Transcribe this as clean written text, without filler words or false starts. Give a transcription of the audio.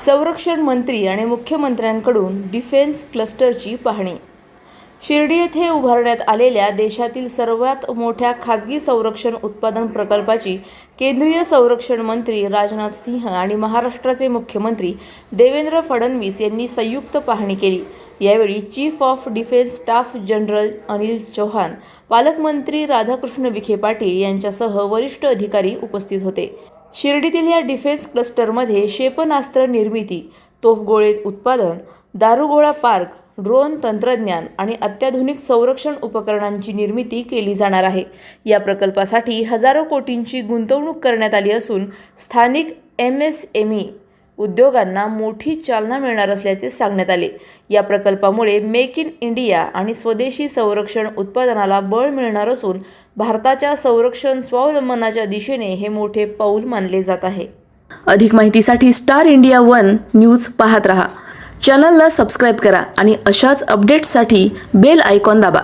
संरक्षण मंत्री आणि मुख्यमंत्र्यांकडून डिफेन्स क्लस्टरची पाहणी। शिर्डी येथे उभारण्यात आलेल्या देशातील सर्वात मोठ्या खासगी संरक्षण उत्पादन प्रकल्पाची केंद्रीय संरक्षण मंत्री राजनाथ सिंह आणि महाराष्ट्राचे मुख्यमंत्री देवेंद्र फडणवीस यांनी संयुक्त पाहणी केली। यावेळी chief of defence staff general Anil Chauhan, पालकमंत्री राधाकृष्ण विखे पाटील यांच्यासह वरिष्ठ अधिकारी उपस्थित होते। शिर्डीतील या डिफेन्स क्लस्टरमध्ये क्षेपणास्त्र निर्मिती, तोफगोळे उत्पादन, दारुगोळा पार्क, ड्रोन तंत्रज्ञान आणि अत्याधुनिक संरक्षण उपकरणांची निर्मिती केली जाणार आहे। या प्रकल्पासाठी हजारो कोटींची गुंतवणूक करण्यात आली असून स्थानिक MSME उद्योगांना मोठी चालना मिळणार असल्याचे सांगण्यात आले। या प्रकल्पामुळे मेक इन इंडिया आणि स्वदेशी संरक्षण उत्पादनाला बळ मिळणार असून भारताच्या संरक्षण स्वावलंबनाच्या दिशेने हे मोठे पाऊल मानले जात आहे। अधिक माहितीसाठी स्टार इंडिया 1 न्यूज पाहत रहा। चॅनलला सबस्क्राइब करा आणि अशाच अपडेट्ससाठी बेल आयकॉन दाबा।